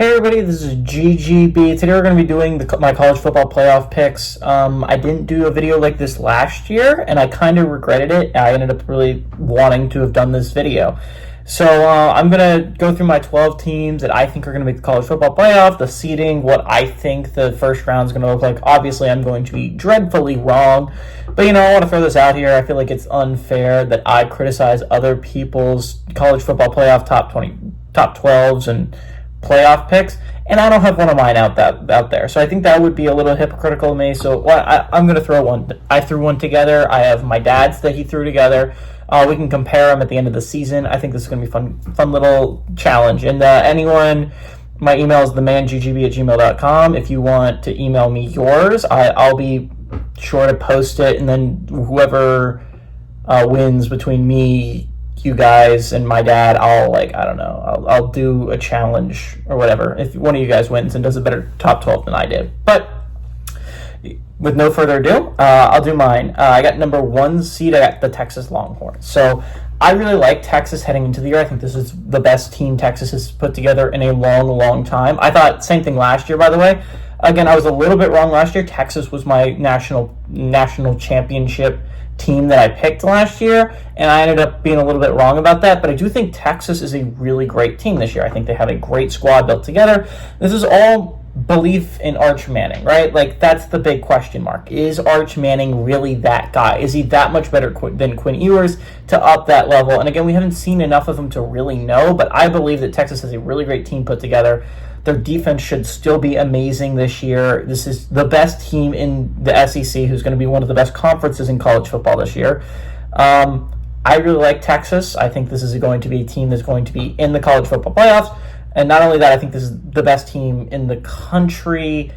Hey everybody, this is GGB. Today we're going to be doing my college football playoff picks. I didn't do a video like this last year, and I kind of regretted it. I ended up really wanting to have done this video. So I'm going to go through my 12 teams that I think are going to make the college football playoff, the seeding, what I think the first round is going to look like. Obviously, I'm going to be dreadfully wrong, but I want to throw this out here. I feel like it's unfair that I criticize other people's college football playoff top 12s and playoff picks, and I don't have one of mine out there. So I think that would be a little hypocritical of me. So I'm going to throw one. I threw one together. I have my dad's that he threw together. We can compare them at the end of the season. I think this is going to be fun little challenge. And anyone, my email is themanggb@gmail.com. If you want to email me yours, I'll be sure to post it, and then whoever wins between me, you guys, and my dad, I'll do a challenge or whatever if one of you guys wins and does a better top 12 than I did. But with no further ado, I'll do mine. I got number 1 seed. I got the Texas Longhorns. So I really like Texas heading into the year. I think this is the best team Texas has put together in a long time. I thought same thing last year, by the way. Again, I was a little bit wrong last year. Texas was my national championship team that I picked last year, and I ended up being a little bit wrong about that, but I do think Texas is a really great team this year. I think they have a great squad built together. This is all belief in Arch Manning, right? Like, that's the big question mark. Is Arch Manning really that guy? Is he that much better than Quinn Ewers to up that level? And again, we haven't seen enough of him to really know, but I believe that Texas has a really great team put together. Their defense should still be amazing this year. This is the best team in the SEC, who's going to be one of the best conferences in college football this year. I really like Texas. I think this is going to be a team that's going to be in the college football playoffs. And not only that, I think this is the best team in the country.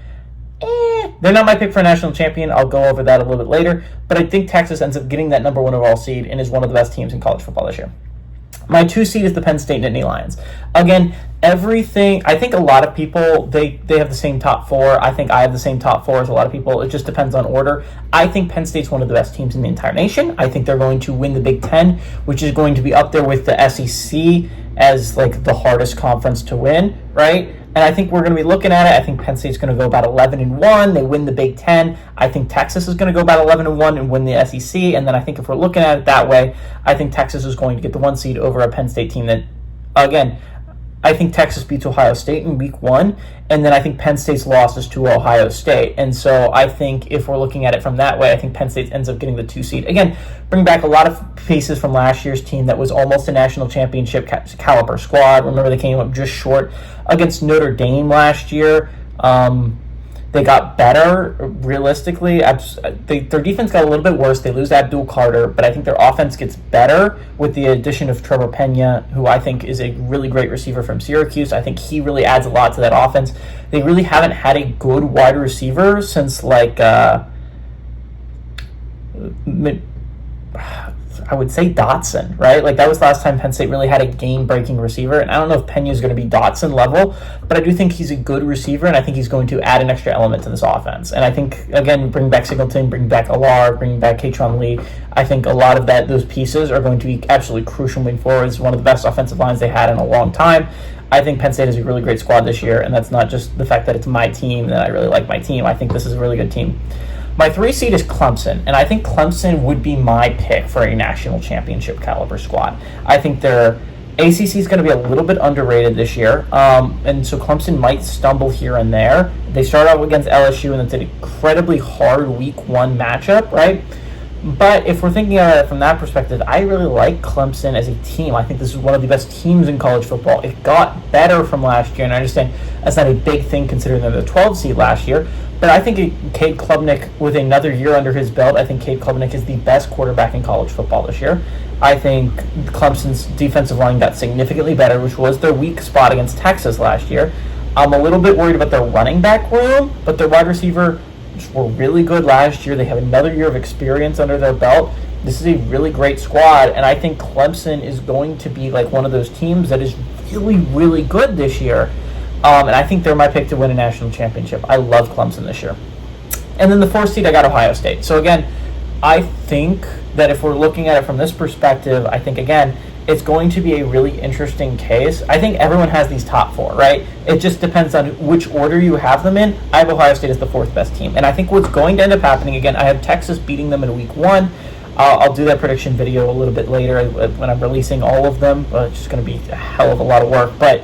They're not my pick for a national champion. I'll go over that a little bit later. But I think Texas ends up getting that number 1 overall seed and is one of the best teams in college football this year. My 2 seed is the Penn State Nittany Lions. Again, I think a lot of people, they have the same top 4. I think I have the same top 4 as a lot of people. It just depends on order. I think Penn State's one of the best teams in the entire nation. I think they're going to win the Big Ten, which is going to be up there with the SEC as like the hardest conference to win, right? And I think we're going to be looking at it. I think Penn State's going to go about 11-1. They win the Big Ten. I think Texas is going to go about 11-1 and win the SEC. And then I think if we're looking at it that way, I think Texas is going to get the 1 seed over a Penn State team that, again, I think Texas beats Ohio State in week 1, and then I think Penn State's loss is to Ohio State. And so I think if we're looking at it from that way, I think Penn State ends up getting the 2 seed. Again, bring back a lot of pieces from last year's team that was almost a national championship caliber squad. Remember, they came up just short against Notre Dame last year. They got better, realistically. Their defense got a little bit worse. They lose Abdul Carter, but I think their offense gets better with the addition of Trevor Pena, who I think is a really great receiver from Syracuse. I think he really adds a lot to that offense. They really haven't had a good wide receiver since, I would say Dotson, right? Like, that was the last time Penn State really had a game-breaking receiver, and I don't know if Pena is going to be Dotson level, but I do think he's a good receiver, and I think he's going to add an extra element to this offense. And I think, again, bring back Singleton, bring back Alar, bring back Katron Lee. I think a lot of those pieces are going to be absolutely crucial moving forward. It's one of the best offensive lines they had in a long time. I think Penn State has a really great squad this year, and that's not just the fact that it's my team, that I really like my team. I think this is a really good team. My 3 seed is Clemson, and I think Clemson would be my pick for a national championship caliber squad. I think their ACC is going to be a little bit underrated this year, and so Clemson might stumble here and there. They start out against LSU, and it's an incredibly hard week 1 matchup, right? But if we're thinking of it from that perspective, I really like Clemson as a team. I think this is one of the best teams in college football. It got better from last year, and I understand that's not a big thing considering they're the 12 seed last year. But I think Cade Klubnik, with another year under his belt, I think Cade Klubnik is the best quarterback in college football this year. I think Clemson's defensive line got significantly better, which was their weak spot against Texas last year. I'm a little bit worried about their running back room, but their wide receiver were really good last year. They have another year of experience under their belt. This is a really great squad, and I think Clemson is going to be like one of those teams that is really good this year. And I think they're my pick to win a national championship. I love Clemson this year. And then the 4th seed, I got Ohio State. So again, I think that if we're looking at it from this perspective, I think, again, it's going to be a really interesting case. I think everyone has these top 4, right? It just depends on which order you have them in. I have Ohio State as the 4th best team. And I think what's going to end up happening, again, I have Texas beating them in week 1. I'll do that prediction video a little bit later when I'm releasing all of them. It's just going to be a hell of a lot of work. But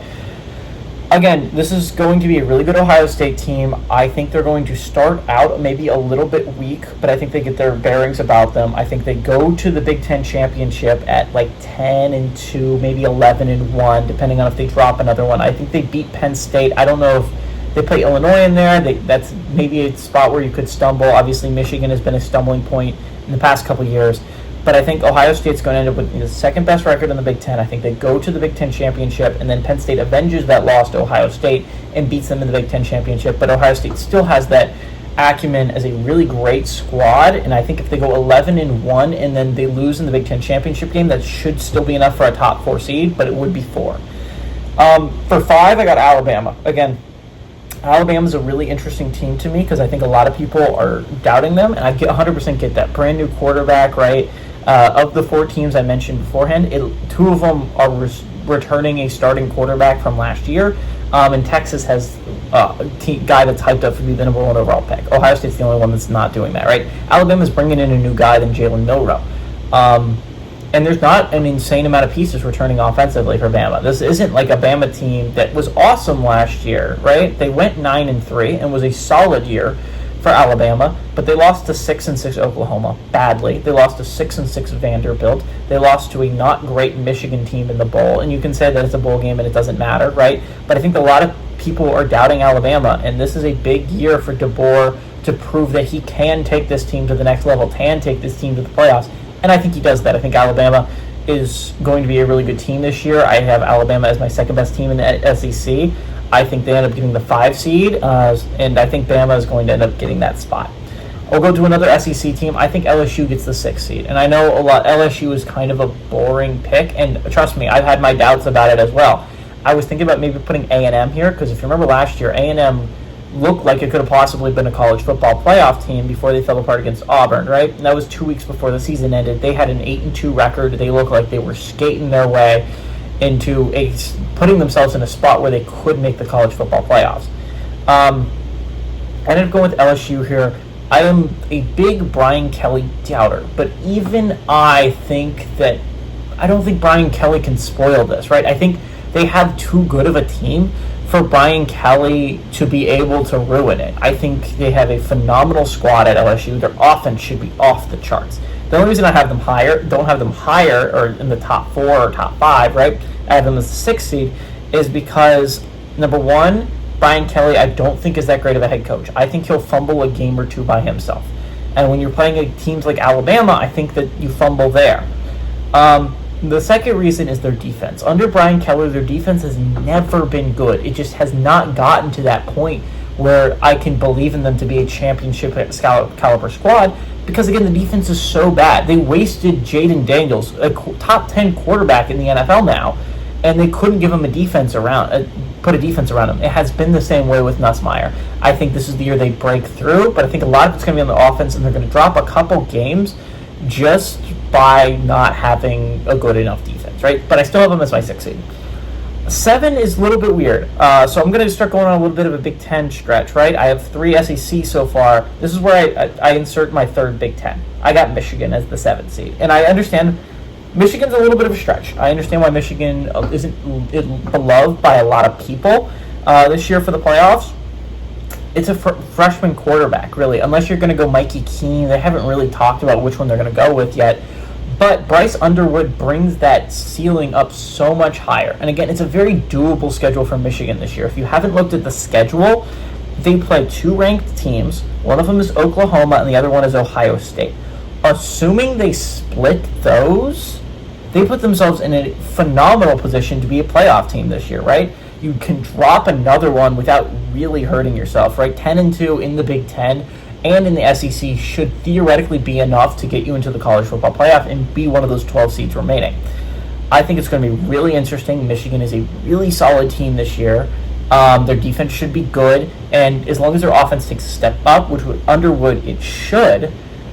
again, this is going to be a really good Ohio State team. I think they're going to start out maybe a little bit weak, but I think they get their bearings about them. I think they go to the Big Ten championship at like 10-2, maybe 11-1, depending on if they drop another one. I think they beat Penn State. I don't know if they play Illinois in there. That's maybe a spot where you could stumble. Obviously, Michigan has been a stumbling point in the past couple years. But I think Ohio State's going to end up with the second best record in the Big Ten. I think they go to the Big Ten championship, and then Penn State avenges that loss to Ohio State and beats them in the Big Ten championship. But Ohio State still has that acumen as a really great squad, and I think if they go 11-1 and then they lose in the Big Ten championship game, that should still be enough for a top 4 seed, but it would be 4. For 5, I got Alabama. Again, Alabama's a really interesting team to me because I think a lot of people are doubting them, and I 100% get that. Brand new quarterback, right? Of the 4 teams I mentioned beforehand, 2 of them are returning a starting quarterback from last year, and Texas has a guy that's hyped up to be the number 1 overall pick. Ohio State's the only one that's not doing that, right? Alabama's bringing in a new guy than Jalen Milroe. And there's not an insane amount of pieces returning offensively for Bama. This isn't like a Bama team that was awesome last year, right? They went 9-3 and was a solid year for Alabama, but they lost to 6-6 Oklahoma badly. They lost to 6-6 Vanderbilt. They lost to a not great Michigan team in the bowl, and you can say that it's a bowl game and it doesn't matter, right? But I think a lot of people are doubting Alabama, and this is a big year for DeBoer to prove that he can take this team to the next level, can take this team to the playoffs. And I think he does that. I think Alabama is going to be a really good team this year. I have Alabama as my second best team in the SEC. I think they end up getting the 5 seed, and I think Bama is going to end up getting that spot. I'll go to another SEC team. I think LSU gets the 6th seed. And I know LSU is kind of a boring pick, and trust me, I've had my doubts about it as well. I was thinking about maybe putting A&M here, because if you remember last year, A&M looked like it could have possibly been a college football playoff team before they fell apart against Auburn, right? And that was 2 weeks before the season ended. They had an 8-2 record. They looked like they were skating their way into putting themselves in a spot where they could make the college football playoffs. I ended up going with LSU here. I am a big Brian Kelly doubter, but even I don't think Brian Kelly can spoil this, right? I think they have too good of a team for Brian Kelly to be able to ruin it. I think they have a phenomenal squad at LSU. Their offense should be off the charts. The only reason I have them higher, or in the top 4 or top 5, right? I have them as the 6th seed, is because, number 1, Brian Kelly I don't think is that great of a head coach. I think he'll fumble a game or 2 by himself. And when you're playing teams like Alabama, I think that you fumble there. The second reason is their defense. Under Brian Kelly, their defense has never been good. It just has not gotten to that point where I can believe in them to be a championship caliber squad because, again, the defense is so bad. They wasted Jaden Daniels, a top 10 quarterback in the NFL now, and they couldn't give him put a defense around him. It has been the same way with Nussmeier. I think this is the year they break through, but I think a lot of it's going to be on the offense, and they're going to drop a couple games just by not having a good enough defense, right? But I still have them as my 6th seed. 7 is a little bit weird. So I'm going to start going on a little bit of a Big Ten stretch, right? I have 3 SEC so far. This is where I insert my 3rd Big Ten. I got Michigan as the 7th seed. And I understand Michigan's a little bit of a stretch. I understand why Michigan isn't beloved by a lot of people this year for the playoffs. It's a freshman quarterback, really. Unless you're going to go Mikey Keene. They haven't really talked about which one they're going to go with yet. But Bryce Underwood brings that ceiling up so much higher. And again, it's a very doable schedule for Michigan this year. If you haven't looked at the schedule, they play 2 ranked teams. One of them is Oklahoma and the other one is Ohio State. Assuming they split those, they put themselves in a phenomenal position to be a playoff team this year, right? You can drop another one without really hurting yourself, right? 10-2 in the Big Ten and in the SEC should theoretically be enough to get you into the college football playoff and be one of those 12 seeds remaining. I think it's going to be really interesting. Michigan is a really solid team this year. Their defense should be good, and as long as their offense takes a step up, which with Underwood it should,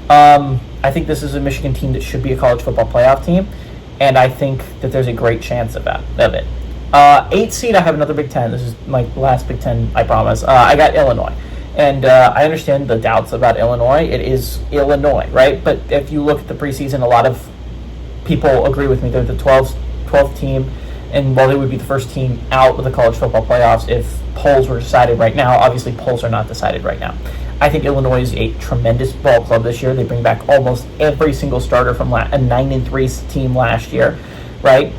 I think this is a Michigan team that should be a college football playoff team. and I think that there's a great chance of it. 8 seed, I have another Big Ten. This is my last Big Ten, I promise. I got Illinois. And I understand the doubts about Illinois. It is Illinois, right? But if you look at the preseason, a lot of people agree with me. They're the 12th team, and while they would be the first team out of the college football playoffs if polls were decided right now, obviously polls are not decided right now. I think Illinois is a tremendous ball club this year. They bring back almost every single starter from a 9-3 team last year, right?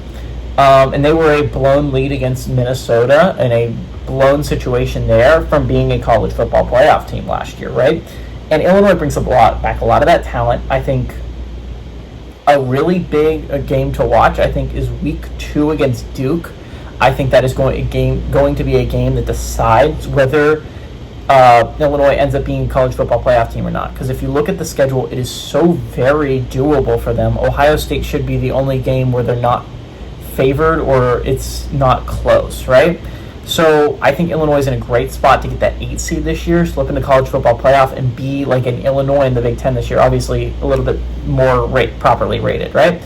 And they were a blown lead against Minnesota in a blown situation there from being a college football playoff team last year, right? And Illinois brings back a lot of that talent. I think a really big game to watch, I think, is week 2 against Duke. I think that is going to be a game that decides whether Illinois ends up being a college football playoff team or not. Because if you look at the schedule, it is so very doable for them. Ohio State should be the only game where they're not favored or it's not close, right? So I think Illinois is in a great spot to get that 8 seed this year, slip into college football playoff, and be like an Illinois in the Big Ten this year. Obviously, a little bit more properly rated, right?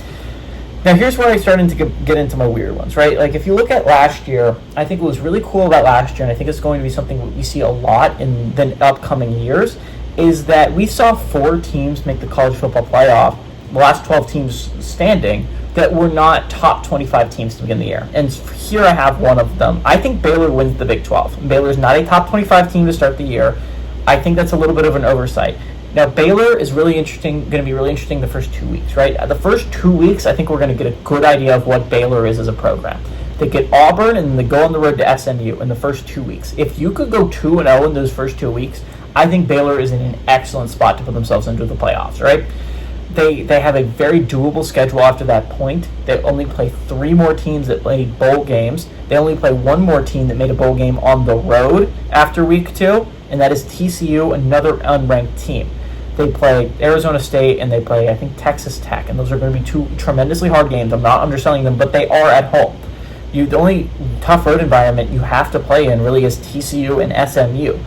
Now, here's where I started to get into my weird ones, right? Like, if you look at last year, I think what was really cool about last year, and I think it's going to be something we see a lot in the upcoming years, is that we saw 4 teams make the college football playoff, the last 12 teams standing, that were not top 25 teams to begin the year. And here I have one of them. I think Baylor wins the Big 12. Baylor is not a top 25 team to start the year. I think that's a little bit of an oversight. Now, Baylor is going to be really interesting the first 2 weeks, right? The first 2 weeks, I think we're going to get a good idea of what Baylor is as a program. They get Auburn, and they go on the road to SMU in the first 2 weeks. If you could go 2-0 in those first 2 weeks, I think Baylor is in an excellent spot to put themselves into the playoffs, right? They have a very doable schedule after that point. They only play 3 more teams that played bowl games. They only play 1 more team that made a bowl game on the road after week 2, and that is TCU, another unranked team. They play Arizona State, and they play, I think, Texas Tech, and those are going to be 2 tremendously hard games. I'm not underselling them, but they are at home. The only tough road environment you have to play in really is TCU and SMU.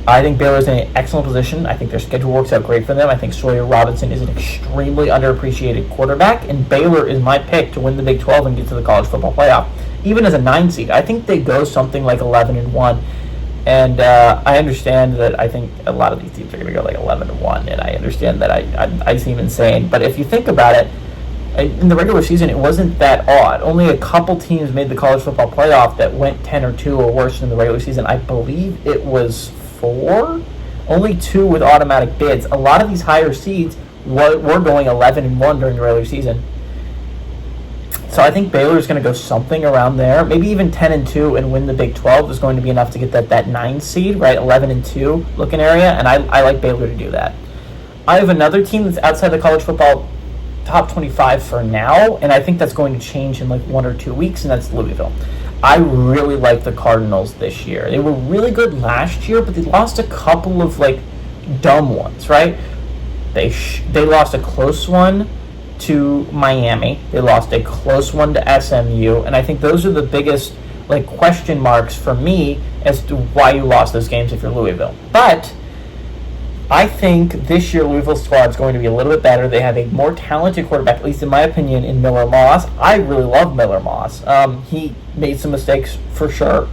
I think Baylor's in an excellent position. I think their schedule works out great for them. I think Sawyer Robinson is an extremely underappreciated quarterback, and Baylor is my pick to win the Big 12 and get to the college football playoff. Even as a 9 seed, I think they go something like 11-1. And I understand that I think a lot of these teams are going to go like 11-1, and I understand that I seem insane. But if you think about it, in the regular season, it wasn't that odd. Only a couple teams made the college football playoff that went 10-2 or worse in the regular season. I believe it was 4, only 2 with automatic bids. A lot of these higher seeds were going 11-1 during the regular season. So I think Baylor is going to go something around there, maybe even 10-2 and win the Big 12 is going to be enough to get that 9 seed, right? 11-2 looking area, and I like Baylor to do that. I have another team that's outside the college football top 25 for now, and I think that's going to change in like 1 or 2 weeks, and that's Louisville. I really like the Cardinals this year. They were really good last year, but they lost a couple of like dumb ones, right? They lost a close one to Miami. They lost a close one to SMU, and I think those are the biggest like question marks for me as to why you lost those games if you're Louisville. But I think this year Louisville's squad is going to be a little bit better. They have a more talented quarterback, at least in my opinion, in Miller Moss. I really love Miller Moss. He made some mistakes for sure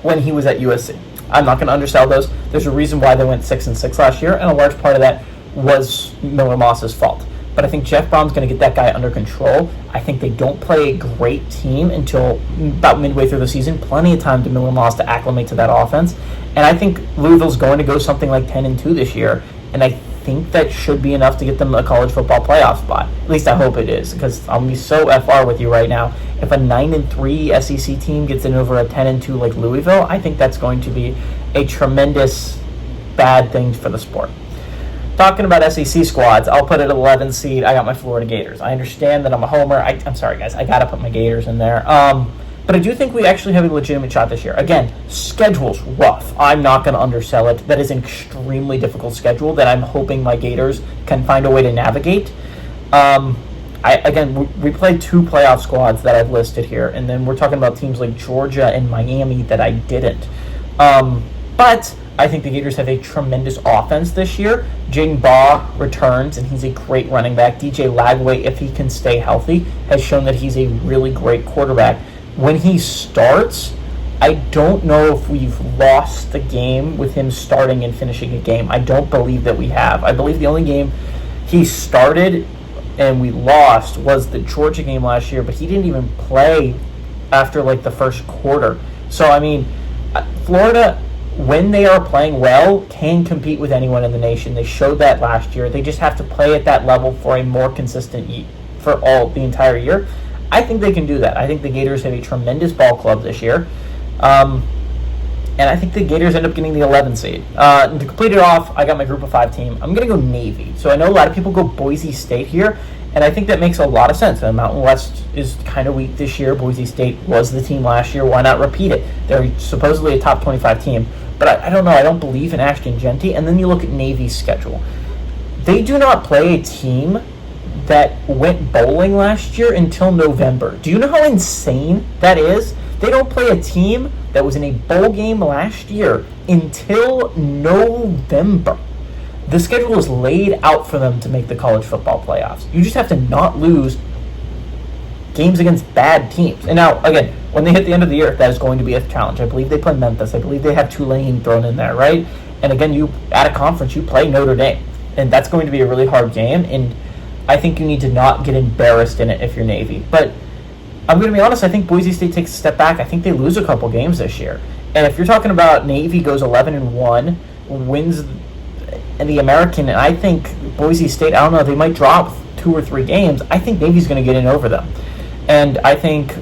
when he was at USC. I'm not going to undersell those. There's a reason why they went 6-6 last year, and a large part of that was Miller Moss's fault. But I think Jeff Brown's going to get that guy under control. I think they don't play a great team until about midway through the season. Plenty of time to Miller Moss to acclimate to that offense. And I think Louisville's going to go something like 10-2 this year. And I think that should be enough to get them a college football playoff spot. At least I hope it is, because I'll be so FR with you right now. If a 9-3 SEC team gets in over a 10-2 like Louisville, I think that's going to be a tremendous bad thing for the sport. Talking about SEC squads, I'll put it at 11 seed. I got my Florida Gators. I understand that I'm a homer. I'm sorry, guys. I got to put my Gators in there. But I do think we actually have a legitimate shot this year. Again, schedule's rough. I'm not going to undersell it. That is an extremely difficult schedule that I'm hoping my Gators can find a way to navigate. We played 2 playoff squads that I've listed here, and then we're talking about teams like Georgia and Miami that I didn't. But I think the Gators have a tremendous offense this year. Jaden Baugh returns, and he's a great running back. DJ Lagway, if he can stay healthy, has shown that he's a really great quarterback. When he starts, I don't know if we've lost the game with him starting and finishing a game. I don't believe that we have. I believe the only game he started and we lost was the Georgia game last year, but he didn't even play after like the first quarter. So, I mean, Florida, when they are playing well, can compete with anyone in the nation. They showed that last year. They just have to play at that level for a more consistent for the entire year. I think they can do that. I think the Gators have a tremendous ball club this year. And I think the Gators end up getting the 11 seed. To complete it off, I got my group of 5 team. I'm going to go Navy. So I know a lot of people go Boise State here, and I think that makes a lot of sense. The Mountain West is kind of weak this year. Boise State was the team last year. Why not repeat it? They're supposedly a top 25 team. But I don't know. I don't believe in Ashton Genty. And then you look at Navy's schedule. They do not play a team that went bowling last year until November. Do you know how insane that is? They don't play a team that was in a bowl game last year until November. The schedule is laid out for them to make the college football playoffs. You just have to not lose games against bad teams. And now, again, when they hit the end of the year, that is going to be a challenge. I believe they play Memphis. I believe they have Tulane thrown in there, right? And again, you at a conference, you play Notre Dame. And that's going to be a really hard game. And I think you need to not get embarrassed in it if you're Navy. But I'm going to be honest, I think Boise State takes a step back. I think they lose a couple games this year. And if you're talking about Navy goes 11-1, wins the American, and I think Boise State, I don't know, they might drop 2 or 3 games. I think Navy's going to get in over them. And I think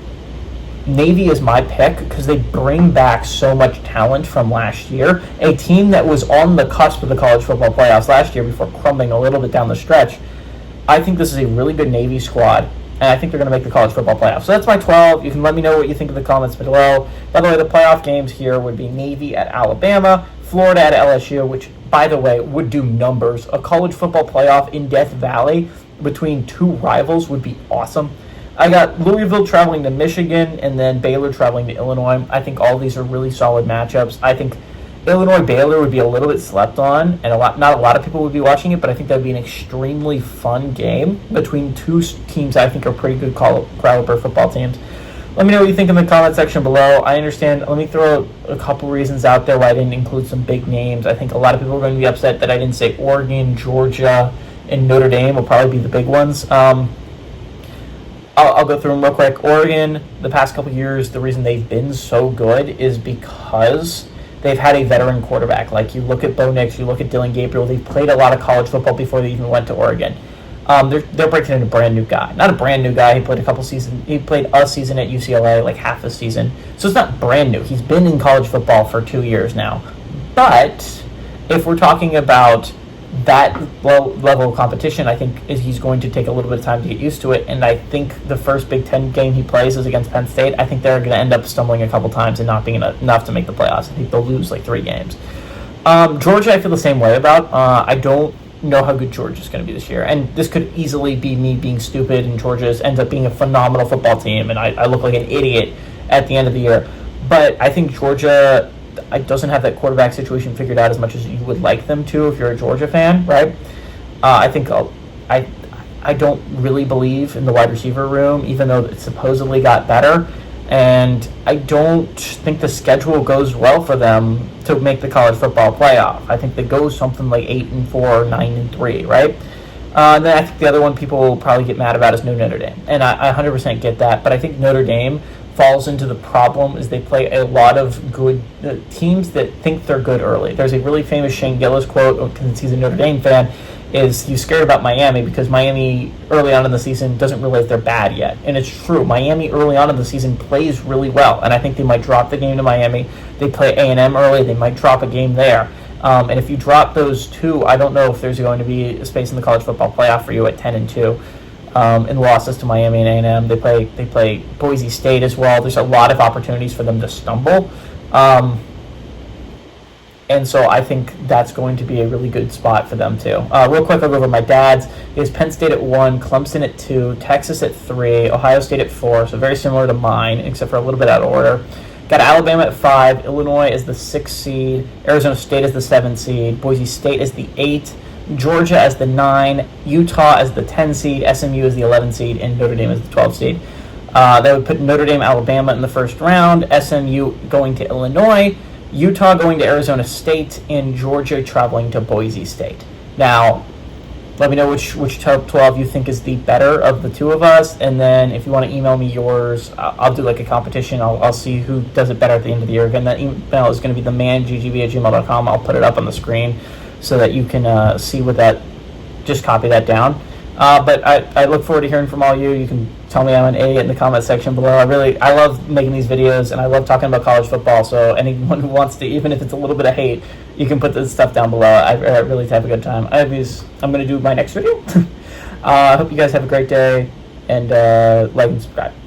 Navy is my pick because they bring back so much talent from last year. A team that was on the cusp of the college football playoffs last year before crumbling a little bit down the stretch. I think this is a really good Navy squad. And I think they're going to make the college football playoffs. So that's my 12. You can let me know what you think in the comments below. By the way, the playoff games here would be Navy at Alabama, Florida at LSU, which, by the way, would do numbers. A college football playoff in Death Valley between 2 rivals would be awesome. I got Louisville traveling to Michigan and then Baylor traveling to Illinois. I think all these are really solid matchups. I think Illinois-Baylor would be a little bit slept on, and not a lot of people would be watching it, but I think that would be an extremely fun game between 2 teams I think are pretty good caliber football teams. Let me know what you think in the comment section below. I understand. Let me throw a couple reasons out there why I didn't include some big names. I think a lot of people are going to be upset that I didn't say Oregon, Georgia, and Notre Dame will probably be the big ones. I'll go through them real quick. Oregon, the past couple years, the reason they've been so good is because they've had a veteran quarterback. Like, you look at Bo Nix, you look at Dylan Gabriel. They've played a lot of college football before they even went to Oregon. They're breaking in a brand new guy. Not a brand new guy. He played He played a season at UCLA, like half a season. So it's not brand new. He's been in college football for 2 years now. But if we're talking about that low level of competition, I think he's going to take a little bit of time to get used to it. And I think the first Big Ten game he plays is against Penn State. I think they're going to end up stumbling a couple times and not being enough to make the playoffs. I think they'll lose like 3 games. Georgia, I feel the same way about. I don't know how good Georgia's going to be this year. And this could easily be me being stupid, and Georgia ends up being a phenomenal football team, and I look like an idiot at the end of the year. But I think Georgia doesn't have that quarterback situation figured out as much as you would like them to if you're a Georgia fan, right? I think I don't really believe in the wide receiver room, even though it supposedly got better. And I don't think the schedule goes well for them to make the college football playoff. I think they go something like 8-4 or 9-3, right? And then I think the other one people will probably get mad about is Notre Dame. And I 100% get that. But I think Notre Dame falls into the problem is they play a lot of good teams that think they're good early. There's a really famous Shane Gillis quote, because he's a Notre Dame fan, is he's scared about Miami because Miami early on in the season doesn't realize they're bad yet. And it's true. Miami early on in the season plays really well. And I think they might drop the game to Miami. They play A&M early. They might drop a game there. And if you drop those 2, I don't know if there's going to be a space in the college football playoff for you at 10-2. In losses to Miami and A&M. They play Boise State as well. There's a lot of opportunities for them to stumble. And so I think that's going to be a really good spot for them too. Real quick, I'll go over my dad's. Is Penn State at 1, Clemson at 2, Texas at 3, Ohio State at 4, so very similar to mine, except for a little bit out of order. Got Alabama at 5, Illinois as the 6th seed, Arizona State as the 7th seed, Boise State as the 8th, Georgia as the 9, Utah as the 10 seed, SMU as the 11 seed, and Notre Dame as the 12 seed. That would put Notre Dame, Alabama in the first round, SMU going to Illinois, Utah going to Arizona State, and Georgia traveling to Boise State. Now, let me know which top 12 you think is the better of the two of us, and then if you want to email me yours, I'll do like a competition. I'll see who does it better at the end of the year. Again, that email is going to be themanggb@gmail.com. I'll put it up on the screen so that you can see what that, just copy that down. But I look forward to hearing from all you. You can tell me I'm an idiot in the comment section below. I love making these videos, and I love talking about college football, so anyone who wants to, even if it's a little bit of hate, you can put this stuff down below. I really have a good time. I'm going to do my next video. I hope you guys have a great day, and like and subscribe.